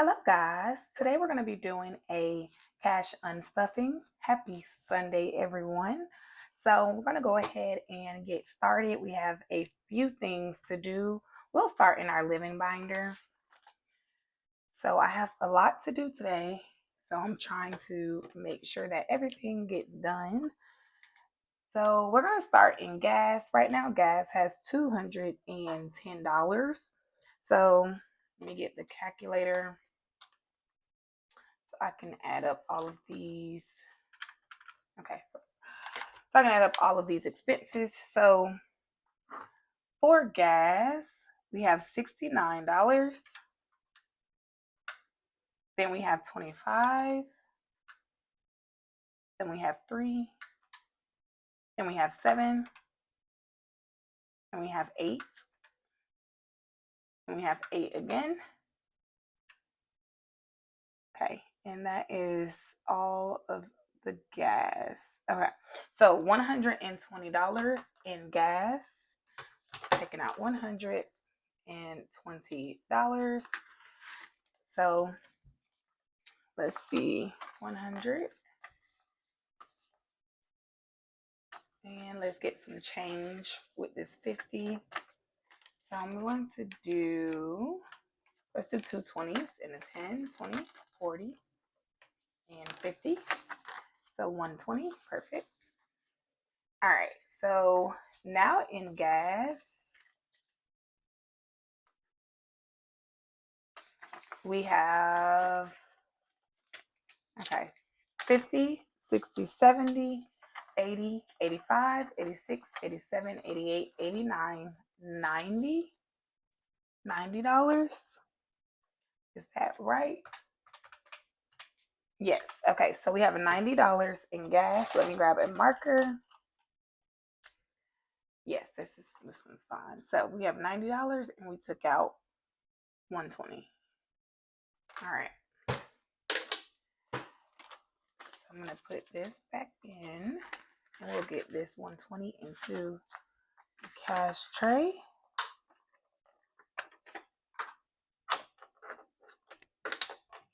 Hello guys, today we're going to be doing a cash unstuffing. Happy Sunday everyone. So we're going to go ahead and get started. We have a few things to do. We'll start in our living binder. So I have a lot to do today. So I'm trying to make sure that everything gets done. So we're going to start in gas. Right now gas has $210. So let me get the calculator. I can add up all of these. Okay, so I can add up all of these expenses. So for gas, we have $69. Then we have 25. Then we have 3. Then we have 7. And we have 8. And we have 8 again. Okay, and that is all of the gas. Okay, so $120 in gas. Taking out $120. So let's see, 100. And let's get some change with this 50. So I'm going to do, let's do 2 20s and a 10, 20, 40, and 50. So 120, perfect. All right, so now in gas, we have, okay, 50, 60, 70, 80, 85, 86, 87, 88, 89, 90. $90. Is that right? Yes. Okay, so we have $90 in gas. Let me grab a marker. Yes, this one's fine. So we have $90 and we took out 120. All right. So I'm gonna put this back in and we'll get this 120 into the cash tray.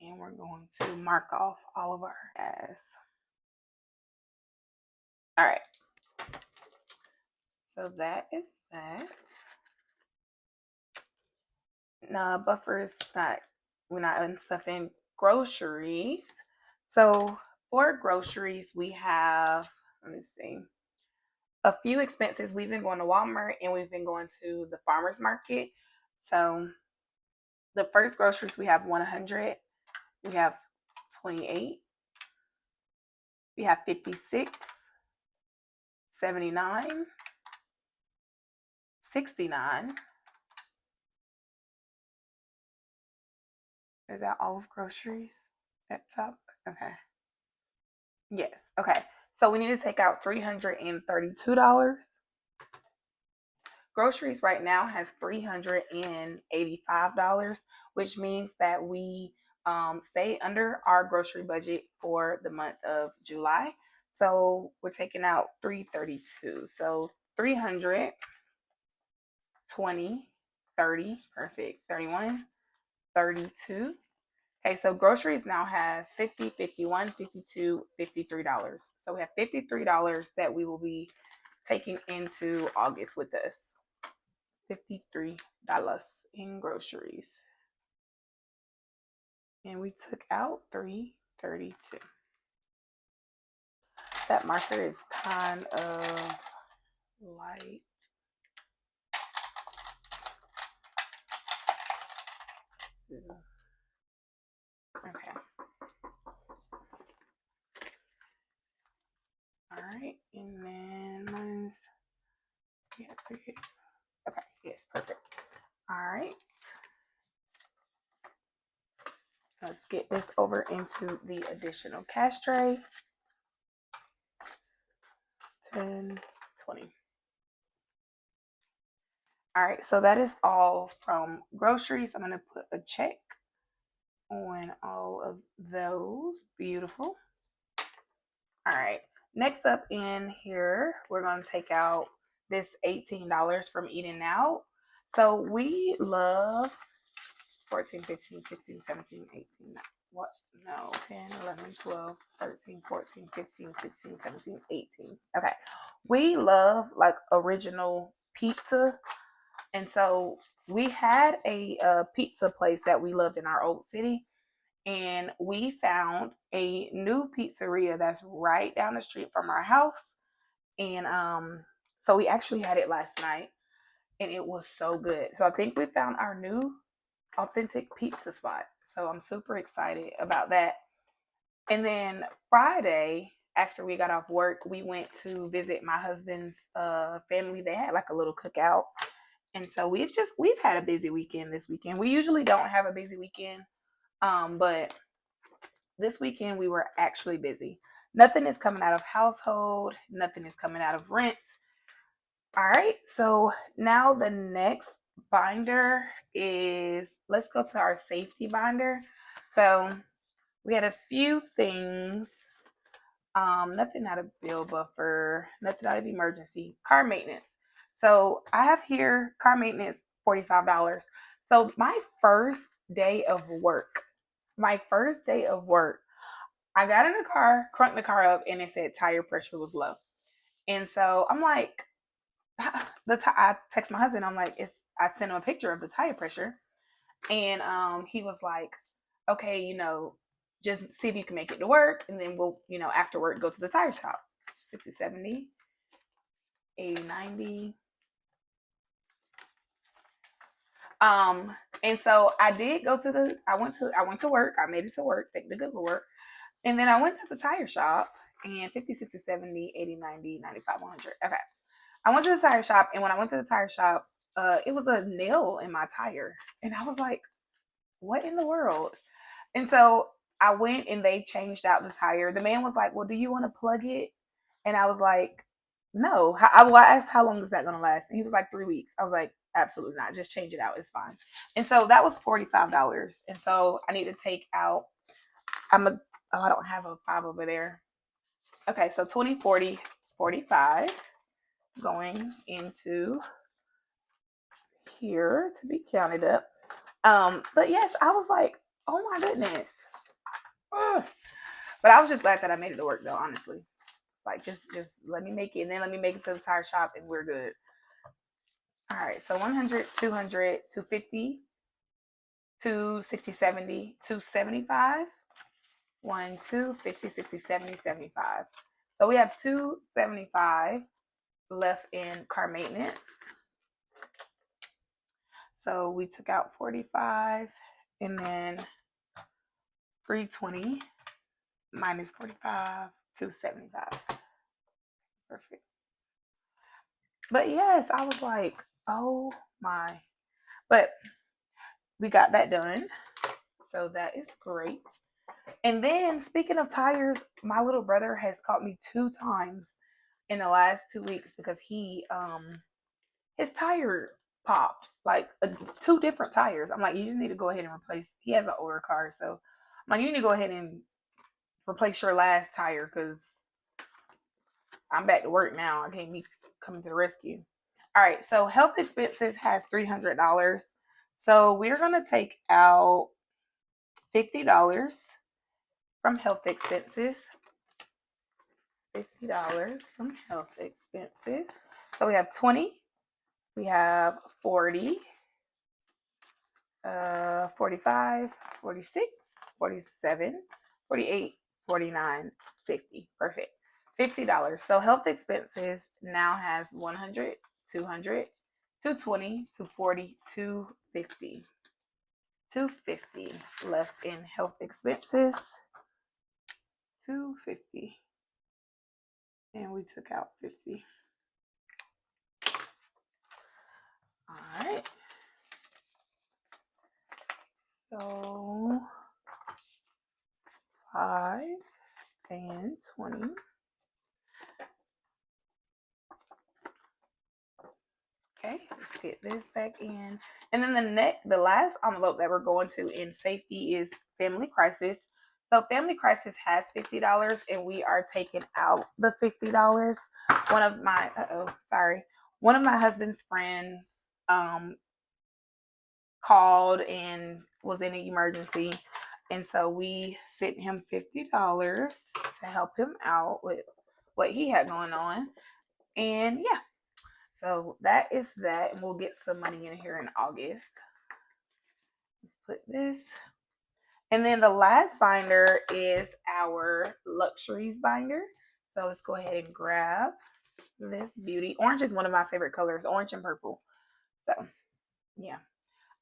And we're going to mark off all of our gas. All right. So that is that. No, buffers not, we're not unstuffing groceries. So for groceries, we have, let me see, a few expenses. We've been going to Walmart and we've been going to the farmer's market. So the first groceries, we have 100, we have 28, we have 56, 79, 69. Is that all of groceries at top? Okay. Yes. Okay. So we need to take out $332. Groceries right now has $385, which means that we stay under our grocery budget for the month of July. So we're taking out $332. So 300, 20, 30, perfect, 31, 32. Okay, so groceries now has 50, 51, 52, $53. So we have $53 that we will be taking into August with us. $53 in groceries. And we took out $332. That marker is kind of light. Okay. All right, and then mine's, yeah, okay, yes, perfect. All right. Let's get this over into the additional cash tray. 10, 20. All right, so that is all from groceries. I'm going to put a check on all of those. Beautiful. All right, next up in here, we're going to take out this $18 from eating out. So we love 14, 15, 16, 17, 18. What? No, 10, 11, 12, 13, 14, 15, 16, 17, 18. Okay. We love like original pizza. And so we had a pizza place that we loved in our old city. And we found a new pizzeria that's right down the street from our house. And so we actually had it last night and it was so good. So I think we found our new authentic pizza spot. So I'm super excited about that. And then Friday, after we got off work, we went to visit my husband's family. They had like a little cookout. And so we've had a busy weekend this weekend. We usually don't have a busy weekend. But this weekend we were actually busy. Nothing is coming out of household, nothing is coming out of rent. All right, so now the next binder is, let's go to our safety binder. So we had a few things. Nothing out of bill buffer, nothing out of emergency. Car maintenance. So I have here car maintenance, $45. So my first day of work, I got in the car, crunked the car up, and it said tire pressure was low. And so I'm like, I text my husband. I'm like, I sent him a picture of the tire pressure, and he was like, okay, just see if you can make it to work, and then we'll, after work, go to the tire shop. 60, 70, 80, 90. And so I did go to I went to work. I made it to work. Thank the good Lord. And then I went to the tire shop and 50, 60, 70, 80, 90, 95, 100. Okay. I went to the tire shop, and when I went to the tire shop, it was a nail in my tire. And I was like, what in the world? And so I went and they changed out the tire. The man was like, well, do you want to plug it? And I was like, no. I asked, how long is that going to last? And he was like, 3 weeks. I was like, absolutely not. Just change it out. It's fine. And so that was $45. And so I need to take out, I don't have a 5 over there. Okay, so 20, 40, 45 going into here to be counted up. But yes, I was like, oh my goodness. Ugh. But I was just glad that I made it to work, though, honestly. It's like, just let me make it, and then let me make it to the tire shop, and we're good. All right, so 100, 200, 250, 260, 70, 275, 1, 2, 50, 60, 70, 75. So we have 275 left in car maintenance. So we took out 45, and then 320 minus 45, 275. Perfect. But yes, I was like, oh my. But we got that done. So that is great. And then speaking of tires, my little brother has caught me 2 times in the last 2 weeks because his tire popped, like 2 different tires. I'm like, you just need to go ahead and replace. He has an older car, so I'm like, you need to go ahead and replace your last tire because I'm back to work now. I can't be coming to the rescue. All right, so health expenses has $300. So we're gonna take out $50 from health expenses. $50 from health expenses. So we have 20, we have 40, 45, 46, 47, 48, 49, 50. Perfect. $50. So health expenses now has 100, 200, 220, 240, 250. 250 left in health expenses. 250. And we took out 50. All right. So 5 and 20. Okay, let's get this back in. And then the last envelope that we're going to in safety is family crisis. So family crisis has $50, and we are taking out the $50. One of my husband's friends called and was in an emergency. And so we sent him $50 to help him out with what he had going on. And yeah, so that is that. And we'll get some money in here in August. Let's put this. And then the last binder is our Luxuries binder. So let's go ahead and grab this beauty. Orange is one of my favorite colors, orange and purple. So yeah.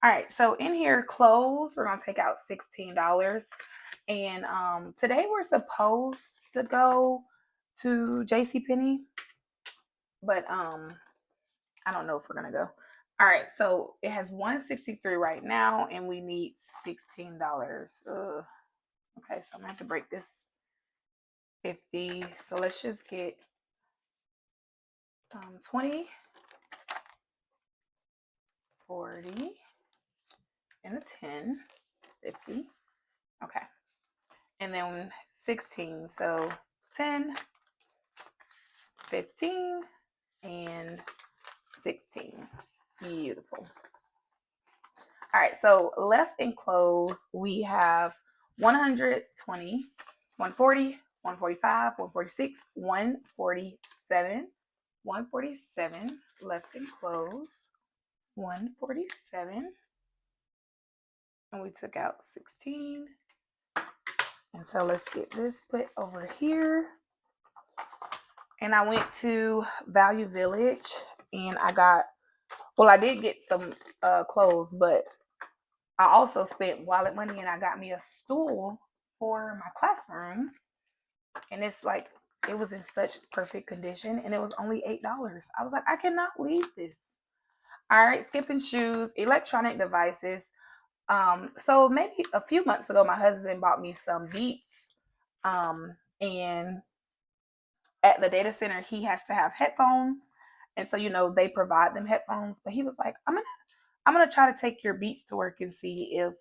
All right, so in here, clothes, we're gonna take out $16. And today we're supposed to go to JCPenney, but I don't know if we're gonna go. All right, so it has 163 right now, and we need $16. Okay, so I'm gonna have to break this 50. So let's just get 20, 40, and a 10, 50. Okay, and then 16. So 10, 15, and 16. Beautiful. All right, so left in clothes, we have 120, 140, 145, 146, 147, 147 left in clothes, 147, and we took out 16. And so let's get this put over here. And I went to Value Village, and I did get some clothes, but I also spent wallet money, and I got me a stool for my classroom. And it's like, it was in such perfect condition, and it was only $8. I was like, I cannot leave this. All right, skipping shoes, electronic devices. So maybe a few months ago, my husband bought me some Beats. And at the data center, he has to have headphones. And so, they provide them headphones. But he was like, I'm gonna try to take your Beats to work and see if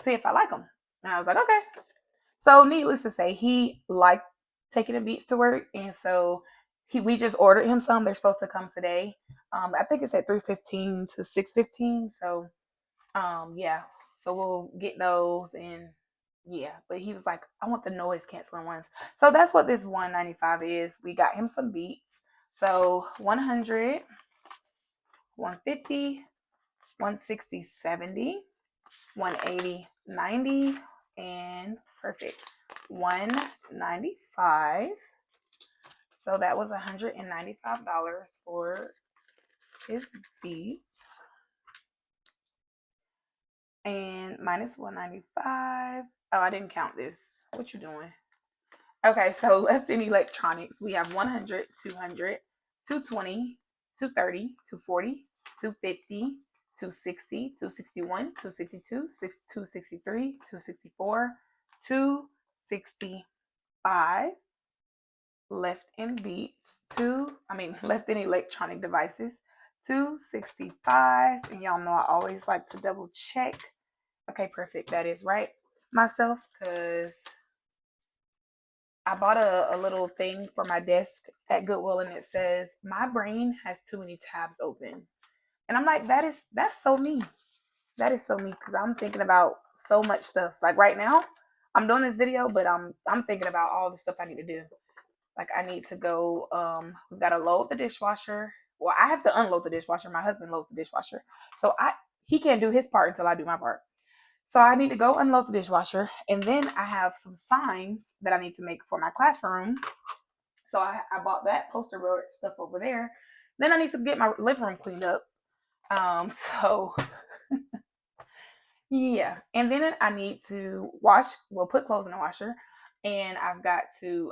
see if I like them. And I was like, okay. So needless to say, he liked taking the Beats to work, and so we just ordered him some. They're supposed to come today. I think it's at 3:15 to 6:15. So yeah. So we'll get those, and yeah. But he was like, I want the noise canceling ones. So that's what this 195 is. We got him some Beats. So 100, 150, 160, 70, 180, 90, and perfect, 195. So that was $195 for his Beats. And minus 195. Oh, I didn't count this. What you doing? Okay, so left in electronics, we have 100, 200, 220, 230, 240, 250, 260, 261, 262, 263, 264, 265 left in Beats, left in electronic devices, 265, and y'all know I always like to double check. Okay, perfect. That is right myself, because I bought a little thing for my desk at Goodwill, and it says my brain has too many tabs open. And I'm like, that's so me. That is so me, because I'm thinking about so much stuff. Like right now, I'm doing this video, but I'm thinking about all the stuff I need to do. Like I need to go, we've got to load the dishwasher. Well, I have to unload the dishwasher. My husband loads the dishwasher. So he can't do his part until I do my part. So I need to go unload the dishwasher. And then I have some signs that I need to make for my classroom. So I bought that poster board stuff over there. Then I need to get my living room cleaned up. So yeah. And then I need to put clothes in the washer. And I've got to,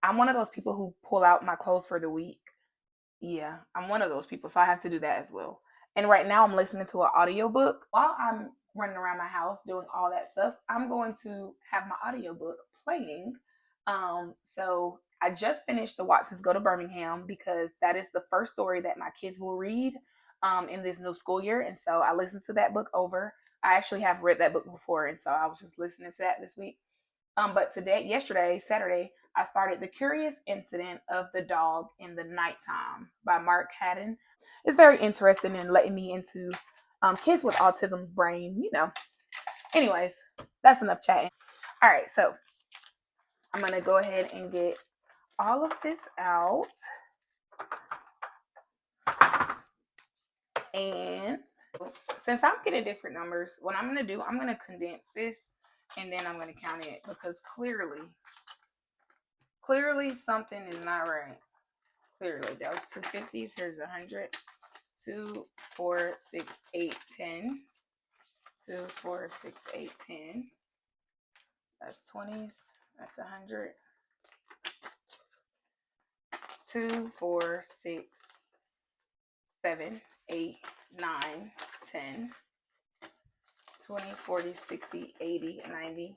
I'm one of those people who pull out my clothes for the week. Yeah, I'm one of those people. So I have to do that as well. And right now I'm listening to an audiobook. While I'm running around my house doing all that stuff, I'm going to have my audiobook playing. So I just finished The Watsons Go to Birmingham, because that is the first story that my kids will read in this new school year. And so I listened to that book over. I actually have read that book before, and so I was just listening to that this week. But yesterday, Saturday, I started The Curious Incident of the Dog in the Nighttime by Mark Haddon. It's very interesting and letting me into Kids with autism's brain, you know. Anyways, that's enough chatting. All right, so I'm gonna go ahead and get all of this out. And since I'm getting different numbers, what I'm gonna do, I'm gonna condense this and then I'm gonna count it because clearly something is not right. Clearly, that was 250s. Here's 100. 2, 4, 6, 8, 10. 2, 4, 6, 8, 10. That's 20s. That's 100. 2, 4, 6, 7, 8, 9, 10. 20, 40, 60, 80, 90.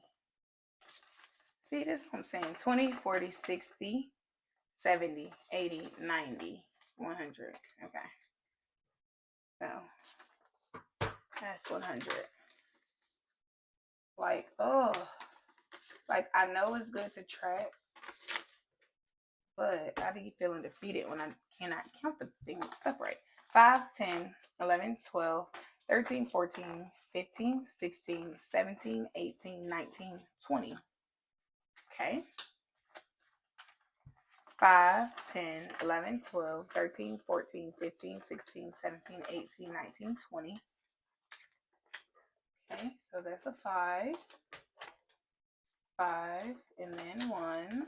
See, this is what I'm saying. 20, 40, 60, 70, 80, 90, 100. Okay. So that's 100. Like, oh, like I know it's good to track, but I be feeling defeated when I cannot count the stuff right. 5, 10, 11, 12, 13, 14, 15, 16, 17, 18, 19, 20. Okay. 5, 10, 11, 12, 13, 14, 15, 16, 17, 18, 19, 20. Okay, so that's a 5. 5, and then 1.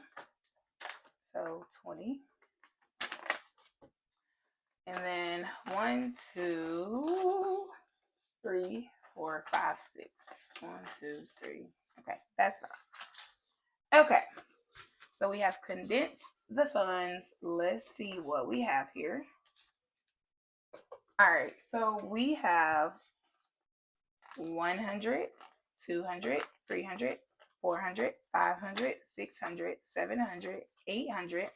So 20. And then 1, 2, 3, 4, 5, 6. 1, 2, 3. Okay, that's fine. Okay, so we have condensed the funds. Let's see what we have here. All right, so we have 100, 200, 300, 400, 500, 600, 700, 800,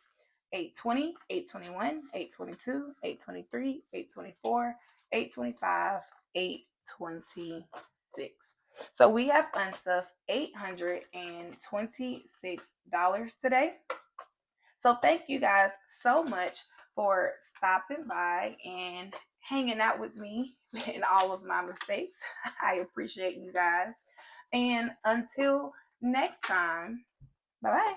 820, 821, 822, 823, 824, 825, 826. So we have unstuffed $826 today. So thank you guys so much for stopping by and hanging out with me in all of my mistakes. I appreciate you guys. And until next time, bye-bye.